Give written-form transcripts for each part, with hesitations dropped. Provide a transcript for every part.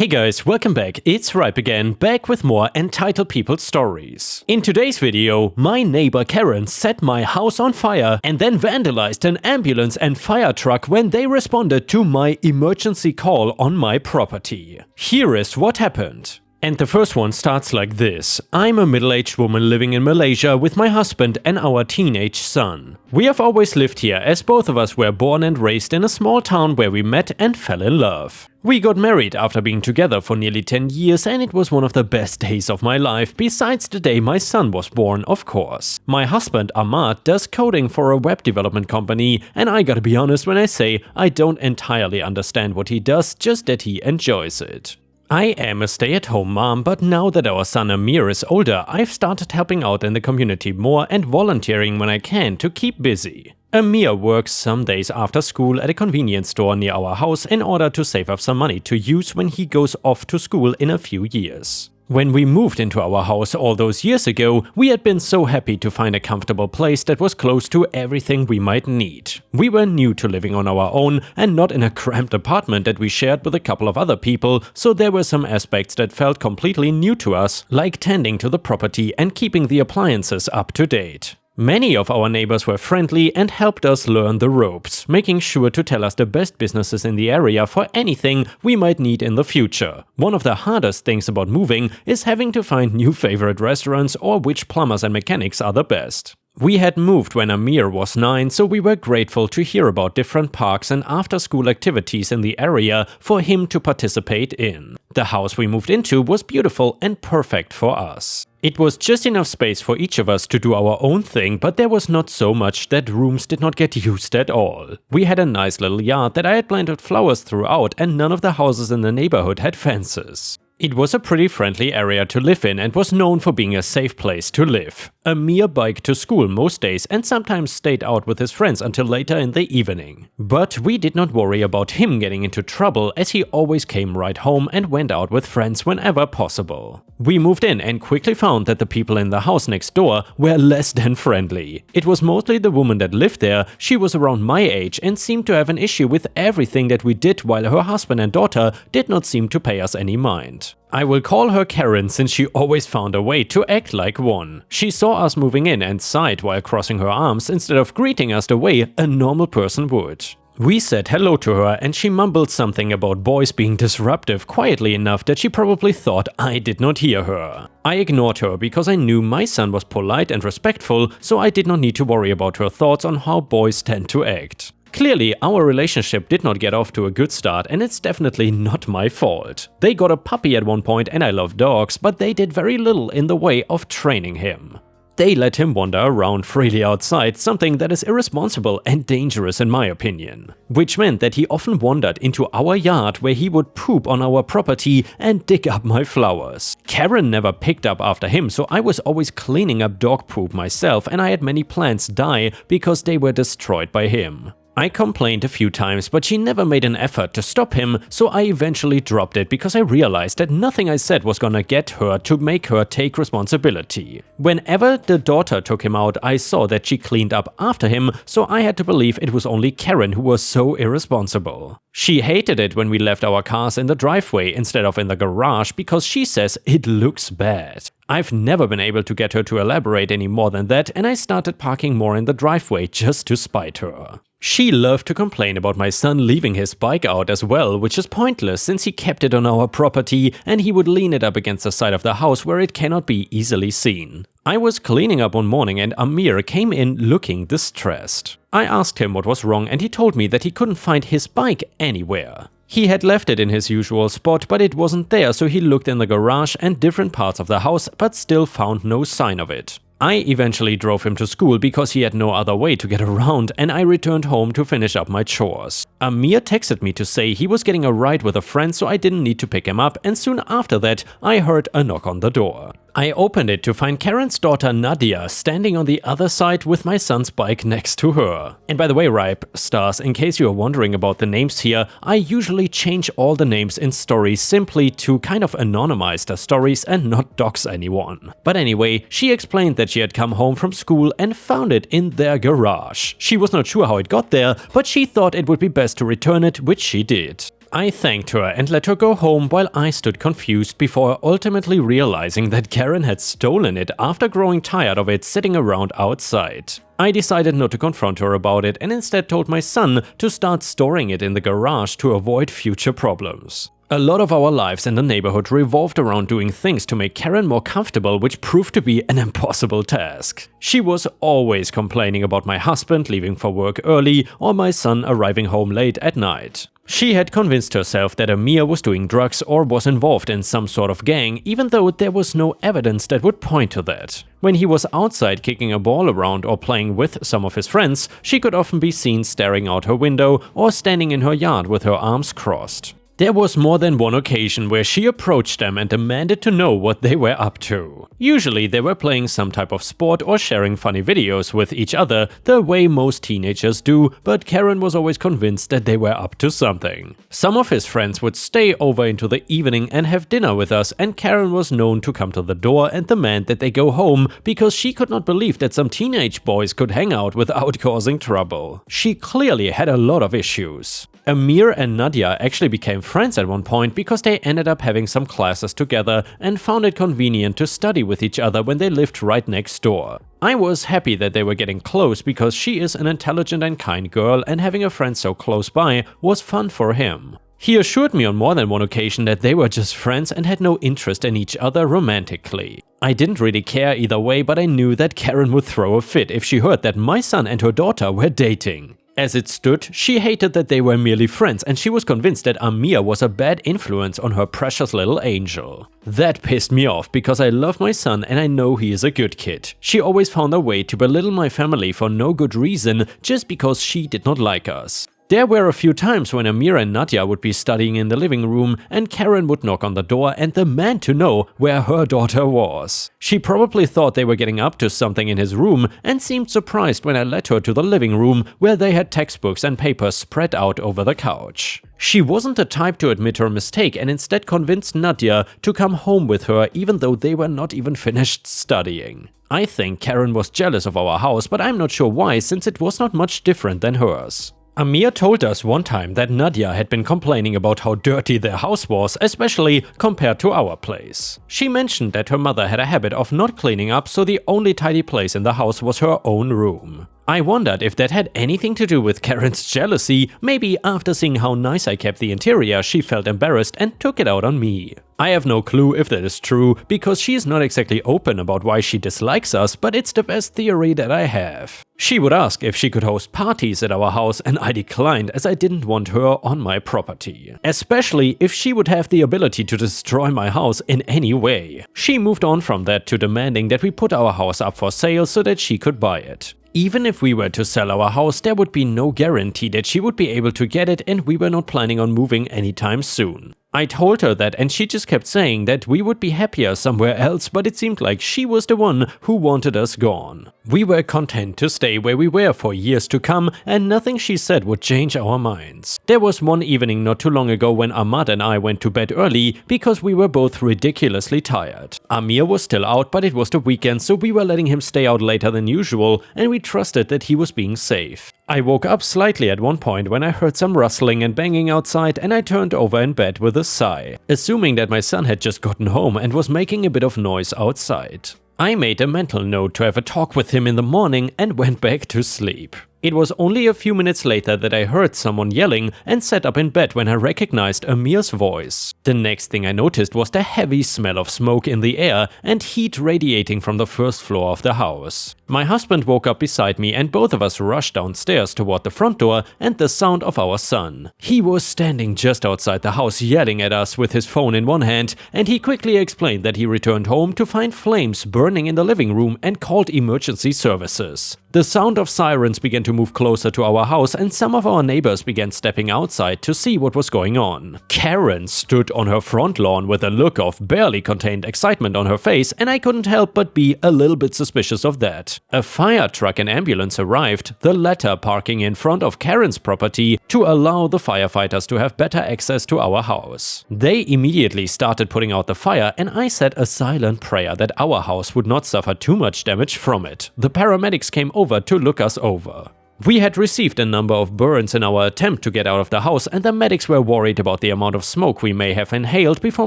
Hey guys, welcome back, it's Ripe again, back with more Entitled People stories. In today's video, my neighbor Karen set my house on fire and then vandalized an ambulance and fire truck when they responded to my emergency call on my property. Here is what happened. And the first one starts like this. I'm a middle-aged woman living in Malaysia with my husband and our teenage son. We have always lived here as both of us were born and raised in a small town where we met and fell in love. We got married after being together for nearly 10 years and it was one of the best days of my life, besides the day my son was born, of course. My husband Ahmad does coding for a web development company and I gotta be honest when I say I don't entirely understand what he does, just that he enjoys it. I am a stay-at-home mom, but now that our son Amir is older, I've started helping out in the community more and volunteering when I can to keep busy. Amir works some days after school at a convenience store near our house in order to save up some money to use when he goes off to school in a few years. When we moved into our house all those years ago, we had been so happy to find a comfortable place that was close to everything we might need. We were new to living on our own and not in a cramped apartment that we shared with a couple of other people, so there were some aspects that felt completely new to us, like tending to the property and keeping the appliances up to date. Many of our neighbors were friendly and helped us learn the ropes, making sure to tell us the best businesses in the area for anything we might need in the future. One of the hardest things about moving is having to find new favorite restaurants or which plumbers and mechanics are the best. We had moved when Amir was 9, so we were grateful to hear about different parks and after-school activities in the area for him to participate in. The house we moved into was beautiful and perfect for us. It was just enough space for each of us to do our own thing, but there was not so much that rooms did not get used at all. We had a nice little yard that I had planted flowers throughout and none of the houses in the neighborhood had fences. It was a pretty friendly area to live in and was known for being a safe place to live. Amir biked to school most days and sometimes stayed out with his friends until later in the evening. But we did not worry about him getting into trouble as he always came right home and went out with friends whenever possible. We moved in and quickly found that the people in the house next door were less than friendly. It was mostly the woman that lived there. She was around my age and seemed to have an issue with everything that we did, while her husband and daughter did not seem to pay us any mind. I will call her Karen since she always found a way to act like one. She saw us moving in and sighed while crossing her arms instead of greeting us the way a normal person would. We said hello to her and she mumbled something about boys being disruptive quietly enough that she probably thought I did not hear her. I ignored her because I knew my son was polite and respectful, so I did not need to worry about her thoughts on how boys tend to act. Clearly, our relationship did not get off to a good start and it's definitely not my fault. They got a puppy at one point and I love dogs, but they did very little in the way of training him. They let him wander around freely outside, something that is irresponsible and dangerous in my opinion. Which meant that he often wandered into our yard where he would poop on our property and dig up my flowers. Karen never picked up after him, so I was always cleaning up dog poop myself and I had many plants die because they were destroyed by him. I complained a few times, but she never made an effort to stop him, so I eventually dropped it because I realized that nothing I said was gonna get her to make her take responsibility. Whenever the daughter took him out, I saw that she cleaned up after him, so I had to believe it was only Karen who was so irresponsible. She hated it when we left our cars in the driveway instead of in the garage because she says it looks bad. I've never been able to get her to elaborate any more than that, and I started parking more in the driveway just to spite her. She loved to complain about my son leaving his bike out as well, which is pointless since he kept it on our property and he would lean it up against the side of the house where it cannot be easily seen. I was cleaning up one morning and Amir came in looking distressed. I asked him what was wrong and he told me that he couldn't find his bike anywhere. He had left it in his usual spot, but it wasn't there, so he looked in the garage and different parts of the house, but still found no sign of it. I eventually drove him to school because he had no other way to get around, and I returned home to finish up my chores. Amir texted me to say he was getting a ride with a friend, so I didn't need to pick him up, and soon after that I heard a knock on the door. I opened it to find Karen's daughter Nadia standing on the other side with my son's bike next to her. And by the way, Ripe stars, in case you are wondering about the names here, I usually change all the names in stories simply to kind of anonymize the stories and not dox anyone. But anyway, she explained that she had come home from school and found it in their garage. She was not sure how it got there, but she thought it would be best to return it, which she did. I thanked her and let her go home while I stood confused before ultimately realizing that Karen had stolen it after growing tired of it sitting around outside. I decided not to confront her about it and instead told my son to start storing it in the garage to avoid future problems. A lot of our lives in the neighborhood revolved around doing things to make Karen more comfortable, which proved to be an impossible task. She was always complaining about my husband leaving for work early or my son arriving home late at night. She had convinced herself that Amir was doing drugs or was involved in some sort of gang, even though there was no evidence that would point to that. When he was outside kicking a ball around or playing with some of his friends, she could often be seen staring out her window or standing in her yard with her arms crossed. There was more than one occasion where she approached them and demanded to know what they were up to. Usually they were playing some type of sport or sharing funny videos with each other, the way most teenagers do, but Karen was always convinced that they were up to something. Some of his friends would stay over into the evening and have dinner with us, and Karen was known to come to the door and demand that they go home because she could not believe that some teenage boys could hang out without causing trouble. She clearly had a lot of issues. Amir and Nadia actually became friends at one point because they ended up having some classes together and found it convenient to study with each other when they lived right next door. I was happy that they were getting close because she is an intelligent and kind girl, and having a friend so close by was fun for him. He assured me on more than one occasion that they were just friends and had no interest in each other romantically. I didn't really care either way, but I knew that Karen would throw a fit if she heard that my son and her daughter were dating. As it stood, she hated that they were merely friends, and she was convinced that Amir was a bad influence on her precious little angel. That pissed me off because I love my son and I know he is a good kid. She always found a way to belittle my family for no good reason just because she did not like us. There were a few times when Amir and Nadia would be studying in the living room and Karen would knock on the door and demand to know where her daughter was. She probably thought they were getting up to something in his room and seemed surprised when I led her to the living room where they had textbooks and papers spread out over the couch. She wasn't the type to admit her mistake and instead convinced Nadia to come home with her even though they were not even finished studying. I think Karen was jealous of our house, but I'm not sure why, since it was not much different than hers. Amir told us one time that Nadia had been complaining about how dirty their house was, especially compared to our place. She mentioned that her mother had a habit of not cleaning up, so the only tidy place in the house was her own room. I wondered if that had anything to do with Karen's jealousy. Maybe after seeing how nice I kept the interior, she felt embarrassed and took it out on me. I have no clue if that is true, because she is not exactly open about why she dislikes us, but it's the best theory that I have. She would ask if she could host parties at our house and I declined as I didn't want her on my property. Especially if she would have the ability to destroy my house in any way. She moved on from that to demanding that we put our house up for sale so that she could buy it. Even if we were to sell our house, there would be no guarantee that she would be able to get it, and we were not planning on moving anytime soon. I told her that and she just kept saying that we would be happier somewhere else, but it seemed like she was the one who wanted us gone. We were content to stay where we were for years to come, and nothing she said would change our minds. There was one evening not too long ago when Ahmad and I went to bed early because we were both ridiculously tired. Amir was still out, but it was the weekend, so we were letting him stay out later than usual, and we trusted that he was being safe. I woke up slightly at one point when I heard some rustling and banging outside, and I turned over in bed with a sigh, assuming that my son had just gotten home and was making a bit of noise outside. I made a mental note to have a talk with him in the morning and went back to sleep. It was only a few minutes later that I heard someone yelling and sat up in bed when I recognized Amir's voice. The next thing I noticed was the heavy smell of smoke in the air and heat radiating from the first floor of the house. My husband woke up beside me and both of us rushed downstairs toward the front door and the sound of our son. He was standing just outside the house yelling at us with his phone in one hand, and he quickly explained that he returned home to find flames burning in the living room and called emergency services. The sound of sirens began to move closer to our house and some of our neighbors began stepping outside to see what was going on. Karen stood on her front lawn with a look of barely contained excitement on her face, and I couldn't help but be a little bit suspicious of that. A fire truck and ambulance arrived, the latter parking in front of Karen's property to allow the firefighters to have better access to our house. They immediately started putting out the fire, and I said a silent prayer that our house would not suffer too much damage from it. The paramedics came over to look us over. We had received a number of burns in our attempt to get out of the house, and the medics were worried about the amount of smoke we may have inhaled before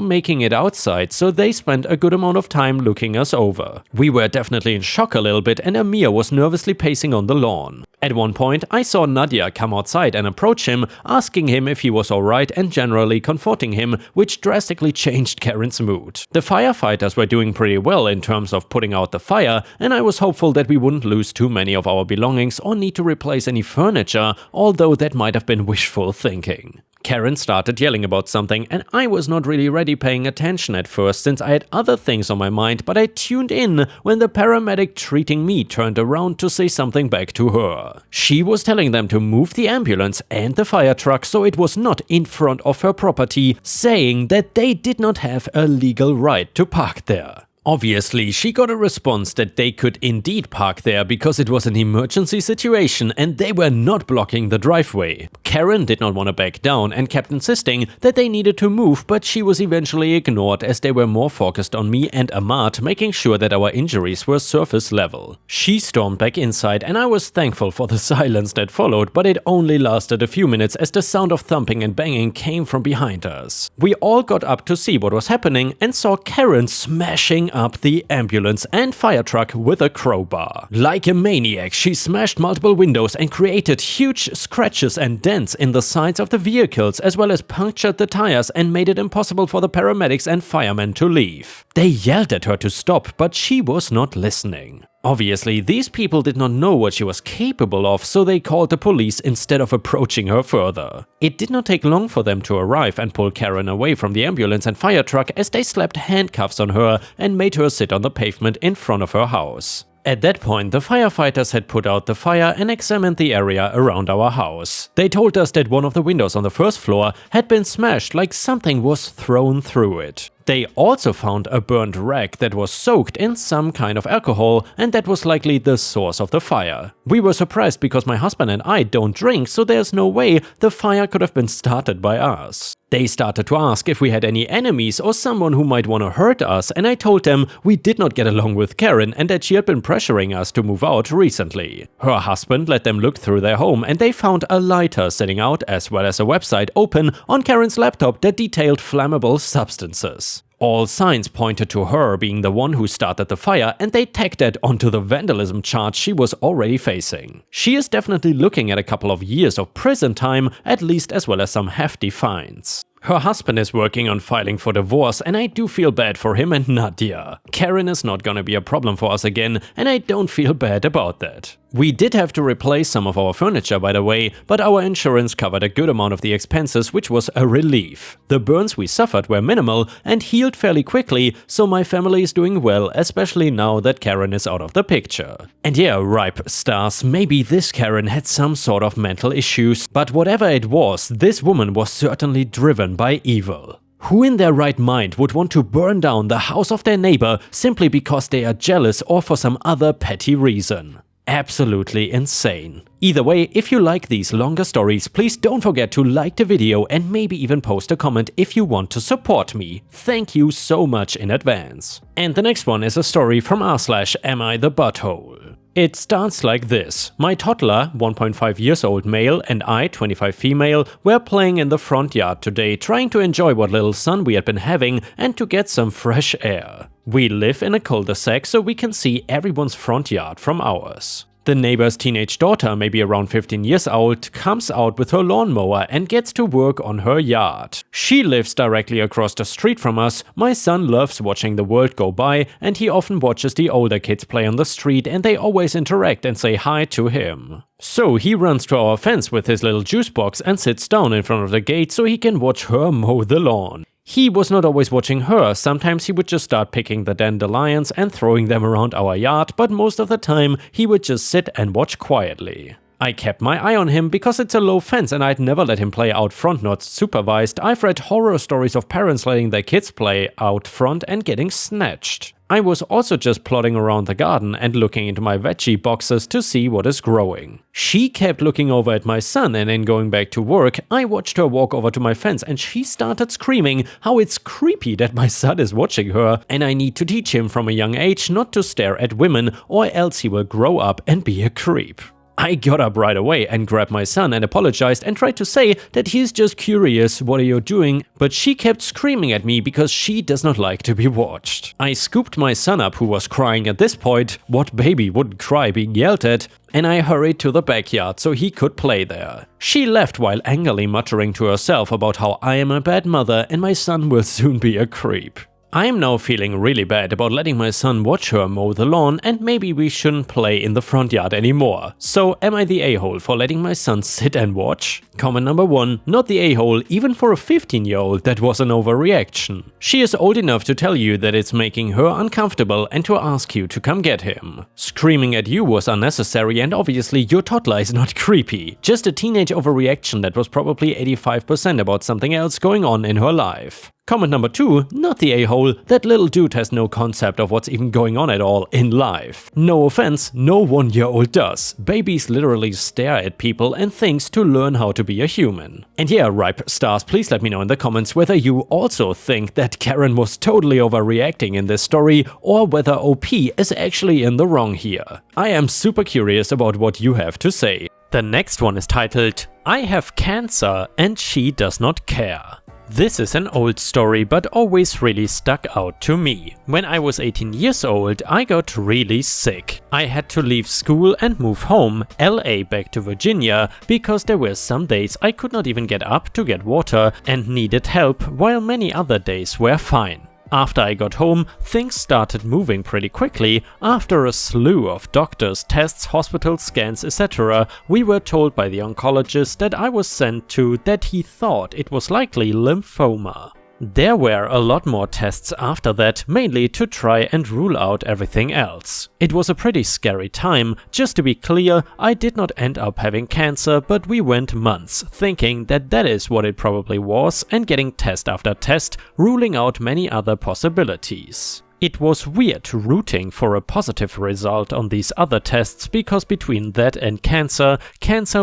making it outside, so they spent a good amount of time looking us over. We were definitely in shock a little bit, and Amir was nervously pacing on the lawn. At one point, I saw Nadia come outside and approach him, asking him if he was alright and generally comforting him, which drastically changed Karen's mood. The firefighters were doing pretty well in terms of putting out the fire, and I was hopeful that we wouldn't lose too many of our belongings or need to replace any furniture, although that might have been wishful thinking. Karen started yelling about something, and I was not really ready paying attention at first since I had other things on my mind, but I tuned in when the paramedic treating me turned around to say something back to her. She was telling them to move the ambulance and the fire truck so it was not in front of her property, saying that they did not have a legal right to park there. Obviously, she got a response that they could indeed park there because it was an emergency situation and they were not blocking the driveway. Karen did not want to back down and kept insisting that they needed to move, but she was eventually ignored as they were more focused on me and Ahmad, making sure that our injuries were surface level. She stormed back inside and I was thankful for the silence that followed, but it only lasted a few minutes as the sound of thumping and banging came from behind us. We all got up to see what was happening and saw Karen smashing up the ambulance and fire truck with a crowbar. Like a maniac, she smashed multiple windows and created huge scratches and dents in the sides of the vehicles, as well as punctured the tires and made it impossible for the paramedics and firemen to leave. They yelled at her to stop, but she was not listening. Obviously, these people did not know what she was capable of, so they called the police instead of approaching her further. It did not take long for them to arrive and pull Karen away from the ambulance and fire truck as they slapped handcuffs on her and made her sit on the pavement in front of her house. At that point, the firefighters had put out the fire and examined the area around our house. They told us that one of the windows on the first floor had been smashed like something was thrown through it. They also found a burned rag that was soaked in some kind of alcohol, and that was likely the source of the fire. We were surprised because my husband and I don't drink, so there's no way the fire could have been started by us. They started to ask if we had any enemies or someone who might want to hurt us, and I told them we did not get along with Karen and that she had been pressuring us to move out recently. Her husband let them look through their home and they found a lighter sitting out as well as a website open on Karen's laptop that detailed flammable substances. All signs pointed to her being the one who started the fire, and they tagged that onto the vandalism charge she was already facing. She is definitely looking at a couple of years of prison time, at least, as well as some hefty fines. Her husband is working on filing for divorce, and I do feel bad for him and Nadia. Karen is not gonna be a problem for us again, and I don't feel bad about that. We did have to replace some of our furniture, by the way, but our insurance covered a good amount of the expenses, which was a relief. The burns we suffered were minimal and healed fairly quickly, so my family is doing well, especially now that Karen is out of the picture. And yeah, ripe stars, maybe this Karen had some sort of mental issues, but whatever it was, this woman was certainly driven by evil. Who in their right mind would want to burn down the house of their neighbor simply because they are jealous or for some other petty reason? Absolutely insane. Either way, if you like these longer stories, please don't forget to like the video and maybe even post a comment if you want to support me. Thank you so much in advance. And the next one is a story from r/am_I_the_butthole. It starts like this. My toddler, 1.5 years old male, and I, 25 female, were playing in the front yard today, trying to enjoy what little sun we had been having and to get some fresh air. We live in a cul-de-sac, so we can see everyone's front yard from ours. The neighbor's teenage daughter, maybe around 15 years old, comes out with her lawnmower and gets to work on her yard. She lives directly across the street from us. My son loves watching the world go by, and he often watches the older kids play on the street, and they always interact and say hi to him. So he runs to our fence with his little juice box and sits down in front of the gate so he can watch her mow the lawn. He was not always watching her. Sometimes he would just start picking the dandelions and throwing them around our yard, but most of the time he would just sit and watch quietly. I kept my eye on him because it's a low fence and I'd never let him play out front not supervised. I've read horror stories of parents letting their kids play out front and getting snatched. I was also just plodding around the garden and looking into my veggie boxes to see what is growing. She kept looking over at my son, and then going back to work, I watched her walk over to my fence and she started screaming how it's creepy that my son is watching her and I need to teach him from a young age not to stare at women or else he will grow up and be a creep. I got up right away and grabbed my son and apologized and tried to say that he's just curious what are you doing, but she kept screaming at me because she does not like to be watched. I scooped my son up, who was crying at this point, what baby wouldn't cry being yelled at, and I hurried to the backyard so he could play there. She left while angrily muttering to herself about how I am a bad mother and my son will soon be a creep. I am now feeling really bad about letting my son watch her mow the lawn, and maybe we shouldn't play in the front yard anymore. So am I the a-hole for letting my son sit and watch? Comment number 1, not the a-hole even for a 15-year-old, that was an overreaction. She is old enough to tell you that it's making her uncomfortable and to ask you to come get him. Screaming at you was unnecessary, and obviously your toddler is not creepy. Just a teenage overreaction that was probably 85% about something else going on in her life. Comment number 2, not the a-hole, that little dude has no concept of what's even going on at all in life. No offense, no 1-year-old does. Babies literally stare at people and things to learn how to be a human. And yeah, ripe stars, please let me know in the comments whether you also think that Karen was totally overreacting in this story, or whether OP is actually in the wrong here. I am super curious about what you have to say. The next one is titled, I have cancer and she does not care. This is an old story, but always really stuck out to me. When I was 18 years old, I got really sick. I had to leave school and move home, LA back to Virginia, because there were some days I could not even get up to get water and needed help, while many other days were fine. After I got home, things started moving pretty quickly. After a slew of doctors, tests, hospital scans, etc., we were told by the oncologist that I was sent to that he thought it was likely lymphoma. There were a lot more tests after that, mainly to try and rule out everything else. It was a pretty scary time. Just to be clear, I did not end up having cancer, but we went months thinking that that is what it probably was and getting test after test, ruling out many other possibilities. It was weird rooting for a positive result on these other tests, because between that and cancer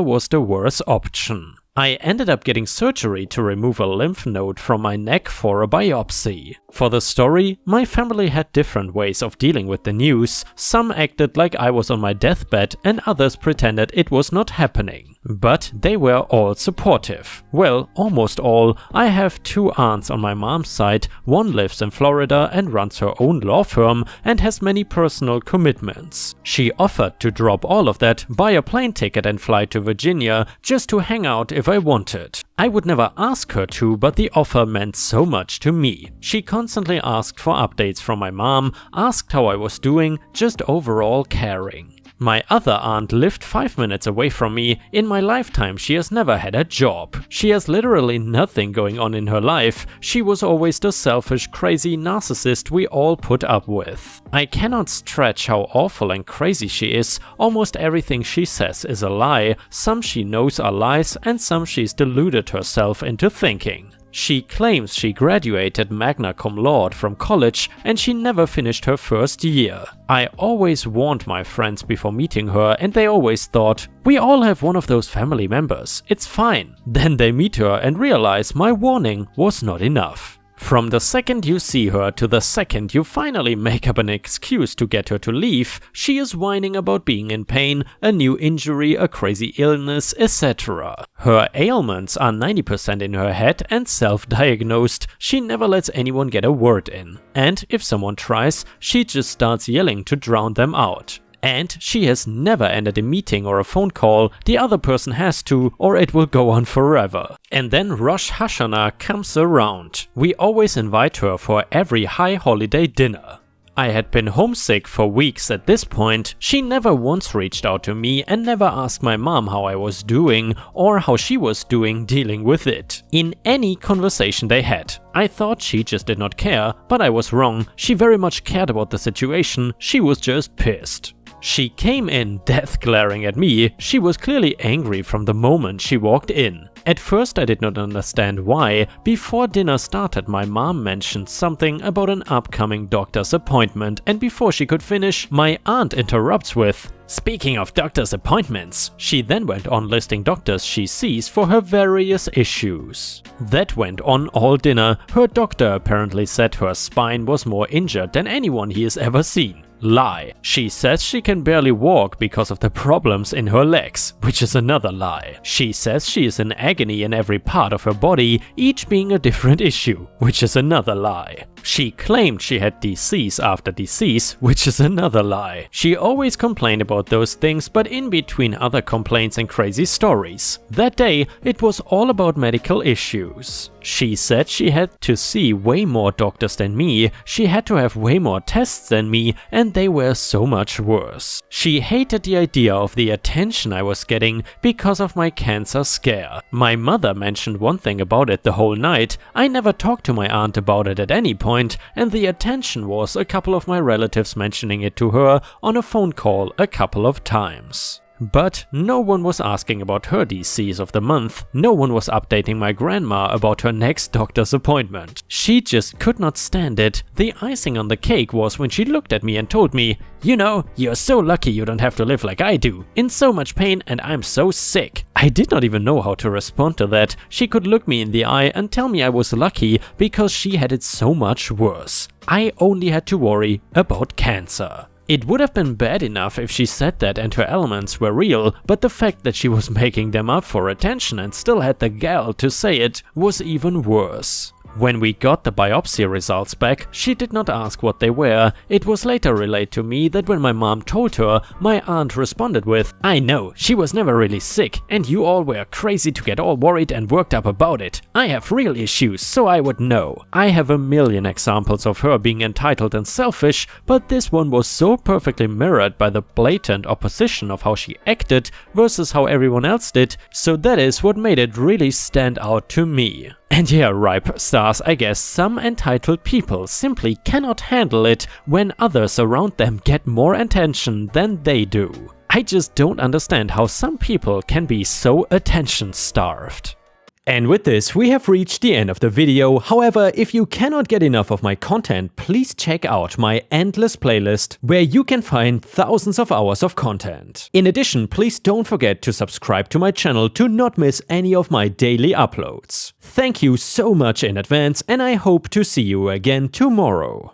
was the worst option. I ended up getting surgery to remove a lymph node from my neck for a biopsy. For the story, my family had different ways of dealing with the news. Some acted like I was on my deathbed and others pretended it was not happening. But they were all supportive. Well, almost all. I have 2 aunts on my mom's side. One lives in Florida and runs her own law firm and has many personal commitments. She offered to drop all of that, buy a plane ticket and fly to Virginia just to hang out if I wanted. I would never ask her to, but the offer meant so much to me. She constantly asked for updates from my mom, asked how I was doing, just overall caring. My other aunt lived 5 minutes away from me. In my lifetime, she has never had a job. She has literally nothing going on in her life. She was always the selfish, crazy narcissist we all put up with. I cannot stretch how awful and crazy she is. Almost everything she says is a lie. Some she knows are lies, and some she's deluded herself into thinking. She claims she graduated magna cum laude from college and she never finished her first year. I always warned my friends before meeting her and they always thought, we all have one of those family members, it's fine. Then they meet her and realize my warning was not enough. From the second you see her to the second you finally make up an excuse to get her to leave, she is whining about being in pain, a new injury, a crazy illness, etc. Her ailments are 90% in her head and self-diagnosed. She never lets anyone get a word in. And if someone tries, she just starts yelling to drown them out. And she has never ended a meeting or a phone call. The other person has to, or it will go on forever. And then Rosh Hashanah comes around. We always invite her for every high holiday dinner. I had been homesick for weeks at this point. She never once reached out to me and never asked my mom how I was doing or how she was doing dealing with it. In any conversation they had. I thought she just did not care, but I was wrong. She very much cared about the situation. She was just pissed. She came in death glaring at me. She was clearly angry from the moment she walked in. At first I did not understand why. Before dinner started, my mom mentioned something about an upcoming doctor's appointment, and before she could finish, my aunt interrupts with, "Speaking of doctor's appointments." She then went on listing doctors she sees for her various issues. That went on all dinner. Her doctor apparently said her spine was more injured than anyone he has ever seen. Lie. She says she can barely walk because of the problems in her legs, which is another lie. She says she is in agony in every part of her body, each being a different issue, which is another lie. She claimed she had disease after disease, which is another lie. She always complained about those things, but in between other complaints and crazy stories. That day, it was all about medical issues. She said she had to see way more doctors than me, she had to have way more tests than me, and they were so much worse. She hated the idea of the attention I was getting because of my cancer scare. My mother mentioned one thing about it the whole night. I never talked to my aunt about it at any point, and the attention was a couple of my relatives mentioning it to her on a phone call a couple of times. But no one was asking about her disease of the month, no one was updating my grandma about her next doctor's appointment. She just could not stand it. The icing on the cake was when she looked at me and told me, "You know, you're so lucky you don't have to live like I do. In so much pain and I'm so sick." I did not even know how to respond to that. She could look me in the eye and tell me I was lucky because she had it so much worse. I only had to worry about cancer. It would have been bad enough if she said that and her elements were real, but the fact that she was making them up for attention and still had the gall to say it was even worse. When we got the biopsy results back, she did not ask what they were. It was later relayed to me that when my mom told her, my aunt responded with, "I know, she was never really sick, and you all were crazy to get all worried and worked up about it. I have real issues, so I would know." I have a million examples of her being entitled and selfish, but this one was so perfectly mirrored by the blatant opposition of how she acted versus how everyone else did, so that is what made it really stand out to me. And yeah, ripe stars, I guess some entitled people simply cannot handle it when others around them get more attention than they do. I just don't understand how some people can be so attention starved. And with this, we have reached the end of the video. However, if you cannot get enough of my content, please check out my endless playlist, where you can find thousands of hours of content. In addition, please don't forget to subscribe to my channel to not miss any of my daily uploads. Thank you so much in advance, and I hope to see you again tomorrow.